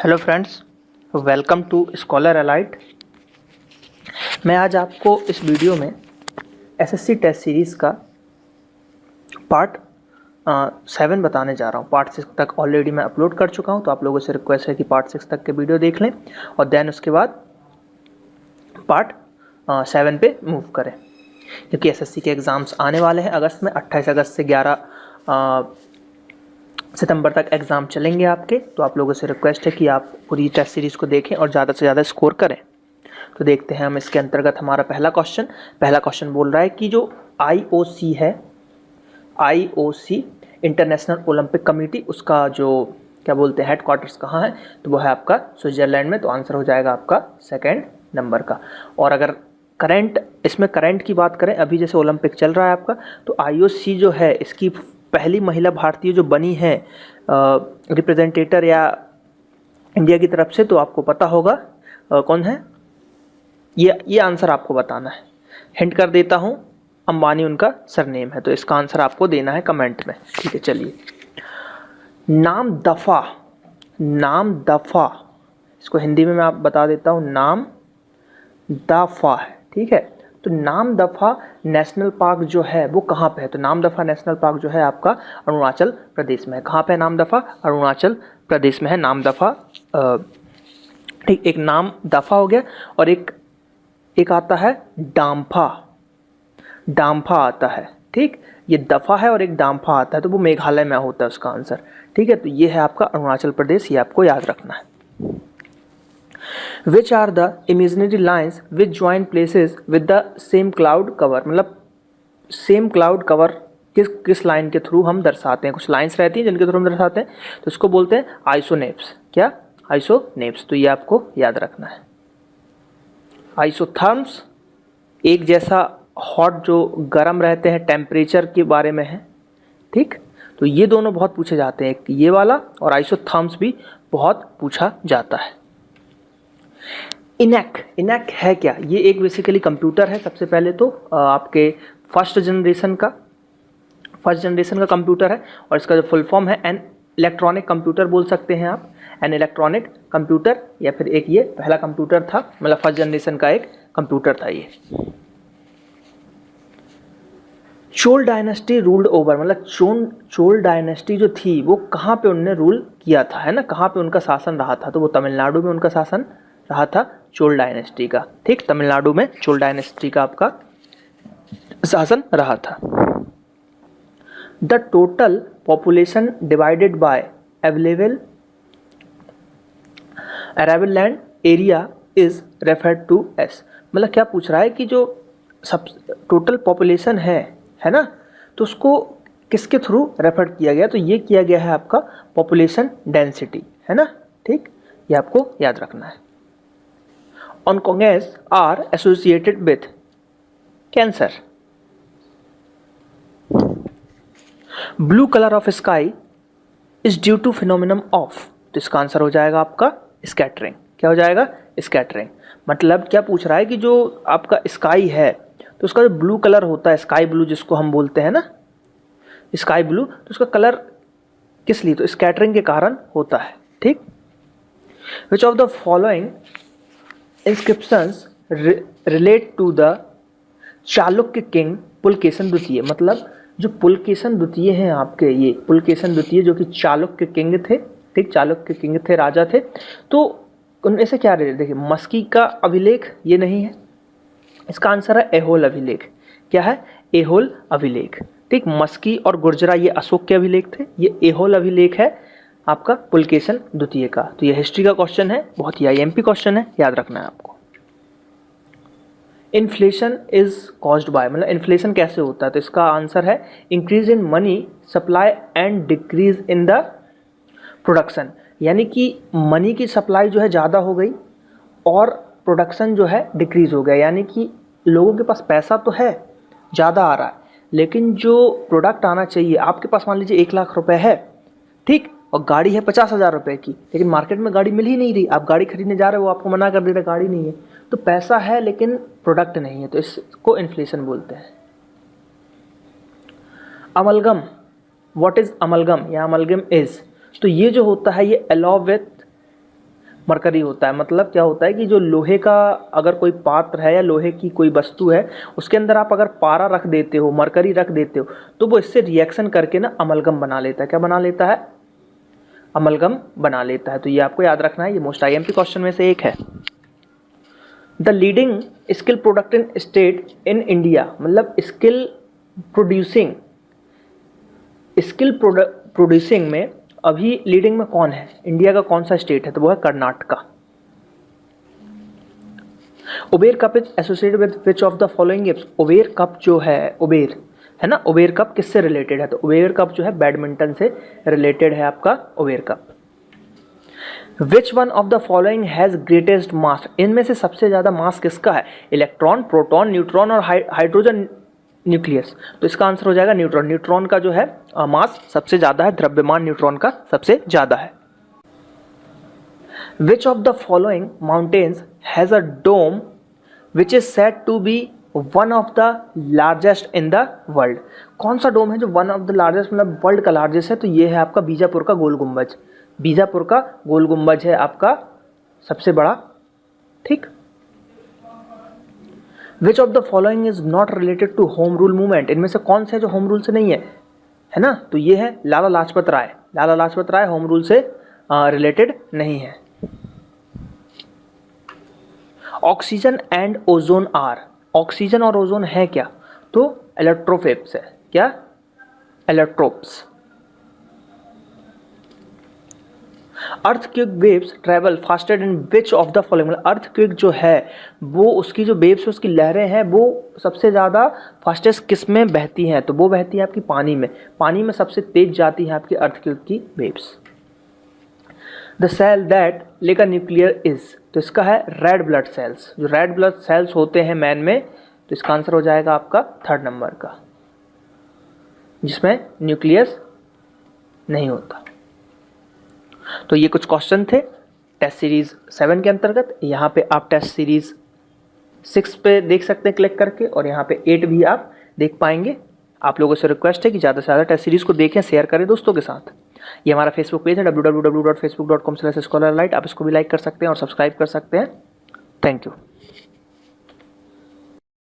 Hello friends, welcome to scholar alight. मैं आज आपको इस वीडियो में एसएससी टेस्ट सीरीज़ का पार्ट 7 बताने जा रहा हूँ। पार्ट 6 तक ऑलरेडी मैं अपलोड कर चुका हूँ, तो आप लोगों से रिक्वेस्ट है कि पार्ट 6 तक के वीडियो देख लें और देन उसके बाद पार्ट 7 पे मूव करें, क्योंकि एसएससी के एग्ज़ाम्स आने वाले हैं अगस्त में। 28 अगस्त से 11 सितंबर तक एग्ज़ाम चलेंगे आपके। तो आप लोगों से रिक्वेस्ट है कि आप पूरी टेस्ट सीरीज़ को देखें और ज़्यादा से ज़्यादा स्कोर करें। तो देखते हैं हम इसके अंतर्गत हमारा पहला क्वेश्चन बोल रहा है कि जो आईओसी है, आईओसी इंटरनेशनल ओलंपिक कमेटी, उसका जो क्या बोलते हैं हेडक्वार्टर्स कहाँ है, तो वो है आपका स्विट्ज़रलैंड में। तो आंसर हो जाएगा आपका सेकेंड नंबर का। और अगर इसमें करंट की बात करें, अभी जैसे ओलंपिक चल रहा है आपका, तो आईओसी जो है इसकी पहली महिला भारतीय जो बनी है रिप्रेजेंटेटर या इंडिया की तरफ से, तो आपको पता होगा कौन है। ये आंसर आपको बताना है। हिंट कर देता हूँ, अंबानी उनका सरनेम है, तो इसका आंसर आपको देना है कमेंट में। ठीक है, चलिए। नाम दफ़ा इसको हिंदी में मैं आप बता देता हूँ, नाम दफ़ा है। ठीक है, तो नाम दफ़ा नेशनल पार्क जो है वो कहाँ पे है? तो नाम दफ़ा नेशनल पार्क जो है आपका अरुणाचल प्रदेश में है। कहाँ पे है नाम दफ़ा? अरुणाचल प्रदेश में है नाम दफ़ा। ठीक, एक नाम दफ़ा हो गया और एक आता है डाम्फा आता है। ठीक, ये दफ़ा है और एक डाम्फा आता है, तो वो मेघालय में होता है उसका आंसर। ठीक है, तो ये है आपका अरुणाचल प्रदेश, ये आपको याद रखना है। Which are the imaginary lines which join places with the same cloud cover? मतलब सेम क्लाउड कवर किस लाइन के थ्रू हम दर्शाते हैं? कुछ लाइंस रहती हैं जिनके थ्रू हम दर्शाते हैं, तो इसको बोलते हैं आइसोनेप्स। क्या? आइसोनेप्स। तो ये आपको याद रखना है। आइसोथर्म्स एक जैसा हॉट जो गर्म रहते हैं, टेम्परेचर के बारे में है। ठीक, तो ये दोनों बहुत पूछे जाते हैं, ये वाला और आइसोथर्म्स भी बहुत पूछा जाता है। इनैक है क्या? ये एक बेसिकली कंप्यूटर है। सबसे पहले तो आपके फर्स्ट जनरेशन का कंप्यूटर है, और इसका जो फुल फॉर्म है एन इलेक्ट्रॉनिक कंप्यूटर बोल सकते हैं आप। एन इलेक्ट्रॉनिक कंप्यूटर, या फिर एक ये पहला कंप्यूटर था, मतलब फर्स्ट जनरेशन का एक कंप्यूटर था ये। चोल डायनेस्टी रूल्ड ओवर, मतलब चोल डायनेस्टी जो थी वो कहाँ पे उनने रूल किया था, है ना? कहाँ पे उनका शासन रहा था? तो वो तमिलनाडु में उनका शासन रहा था, चोल डायनेस्टी का। ठीक, तमिलनाडु में चोल डायनेस्टी का आपका शासन रहा था। The total population divided by available land area is referred to as. मतलब क्या पूछ रहा है कि जो सब टोटल पॉपुलेशन है ना, तो उसको किसके थ्रू रेफर किया गया? तो ये किया गया है आपका पॉपुलेशन डेंसिटी, है ना? ठीक, ये आपको याद रखना है। Oncogenes are associated with cancer. Blue colour of sky is due to phenomenon of, तो इसका आंसर हो जाएगा आपका स्कैटरिंग। क्या हो जाएगा? स्कैटरिंग। मतलब क्या पूछ रहा है कि जो आपका स्काई है, तो उसका जो ब्लू कलर होता है, स्काई ब्लू जिसको हम बोलते हैं ना, स्काई ब्लू, तो उसका कलर किस लिए? तो स्कैटरिंग के कारण होता है। ठीक, which of the following inscriptions relate to the Chalukya king Pulakeshin द्वितीय। मतलब जो पुलकेशन द्वितीय हैं आपके, ये पुलकेशन द्वितीय जो कि चालुक्य किंग थे। ठीक, चालुक्य किंग थे, राजा थे। तो उनमें से क्या रिलेट? देखिए, मस्की का अभिलेख ये नहीं है, इसका आंसर है एहोल अभिलेख। क्या है? एहोल अभिलेख। ठीक, मस्की और गुर्जरा ये अशोक के अभिलेख थे, ये एहोल अभिलेख है आपका पुलकेशन द्वितीय का। तो ये हिस्ट्री का क्वेश्चन है, बहुत ही आईएमपी क्वेश्चन है, याद रखना है आपको। इन्फ्लेशन इज कॉज्ड बाय, मतलब इन्फ्लेशन कैसे होता है? तो इसका आंसर है increase in money supply and decrease in the production. यानी कि मनी की सप्लाई जो है ज़्यादा हो गई और प्रोडक्शन जो है डिक्रीज हो गया। यानी कि लोगों के पास पैसा तो है, ज़्यादा आ रहा है, लेकिन जो प्रोडक्ट आना चाहिए, आपके पास मान लीजिए 1 लाख रुपए है, ठीक, और गाड़ी है 50,000 रुपये की, लेकिन मार्केट में गाड़ी मिल ही नहीं रही। आप गाड़ी खरीदने जा रहे हो, वो आपको मना कर दे रहे गाड़ी नहीं है। तो पैसा है लेकिन प्रोडक्ट नहीं है, तो इसको इन्फ्लेशन बोलते हैं। अमलगम, व्हाट इज अमलगम या अमलगम इज? तो ये जो होता है ये अलाउ विथ मरकरी होता है। मतलब क्या होता है कि जो लोहे का अगर कोई पात्र है या लोहे की कोई वस्तु है, उसके अंदर आप अगर पारा रख देते हो, मरकरी रख देते हो, तो वो इससे रिएक्शन करके ना अमलगम बना लेता है। क्या बना लेता है? अमलगम बना लेता है। तो ये आपको याद रखना है, ये मोस्ट आईएमपी क्वेश्चन में से एक है। The leading skill product in state in India, मतलब स्किल प्रोड्यूसिंग में अभी लीडिंग में कौन है? इंडिया का कौन सा स्टेट है? तो वो है Karnataka. Uber cup is associated with which of the following games? Uber cup जो है, उबेर है ना, उबेर कप किससे रिलेटेड है? तो उबेर कप जो है बैडमिंटन से रिलेटेड है आपका Uber Cup. Which one of the following has greatest mass? इनमें से सबसे ज्यादा मास किसका है? इलेक्ट्रॉन, प्रोटॉन, न्यूट्रॉन और हाइड्रोजन न्यूक्लियस। तो इसका आंसर हो जाएगा न्यूट्रॉन। न्यूट्रॉन का जो है मास सबसे ज्यादा है, द्रव्यमान न्यूट्रॉन का सबसे ज्यादा है। Which of the following mountains has a dome which is said to be one of the largest in the world? कौन सा डोम है जो वन ऑफ द लार्जेस्ट, मतलब वर्ल्ड का लार्जेस्ट है? तो ये है आपका बीजापुर का गोल गुंबज। बीजापुर का गोल गुंबज है आपका सबसे बड़ा। ठीक। Which of the following is not related to home rule movement? इनमें से कौन से है जो होम रूल से नहीं है ना? तो ये है लाला लाजपत राय। लाला लाजपत राय होम रूल से रिलेटेड नहीं है। Oxygen and ozone are, oxygen और ओजोन है क्या? तो एलेक्ट्रोफेप्स है। क्या? एलेक्ट्रोप्स। Earthquake waves travel faster in which of the following? Earthquake जो है वो उसकी जो वेव्स उसकी लहरें हैं वो सबसे ज़्यादा फास्टेस्ट किस में बहती हैं? तो वो बहती है आपकी पानी में। पानी में सबसे तेज जाती है आपकी अर्थक्वेक की वेव्स। द सेल दैट लेकर न्यूक्लियर इज, तो इसका है रेड ब्लड सेल्स। जो रेड ब्लड सेल्स होते हैं मैन में, तो इसका आंसर हो जाएगा आपका 3rd नंबर का, जिसमें न्यूक्लियस नहीं होता। तो ये कुछ क्वेश्चन थे टेस्ट सीरीज 7 के अंतर्गत। यहाँ पे आप टेस्ट सीरीज 6 पे देख सकते हैं क्लिक करके, और यहाँ पे 8 भी आप देख पाएंगे। आप लोगों से रिक्वेस्ट है कि ज़्यादा से ज़्यादा टेस्ट सीरीज को देखें, शेयर करें दोस्तों के साथ। ये हमारा फेसबुक पेज है www.facebook.com/scholarlight। आप इसको भी लाइक कर सकते हैं और सब्सक्राइब कर सकते हैं। Thank you.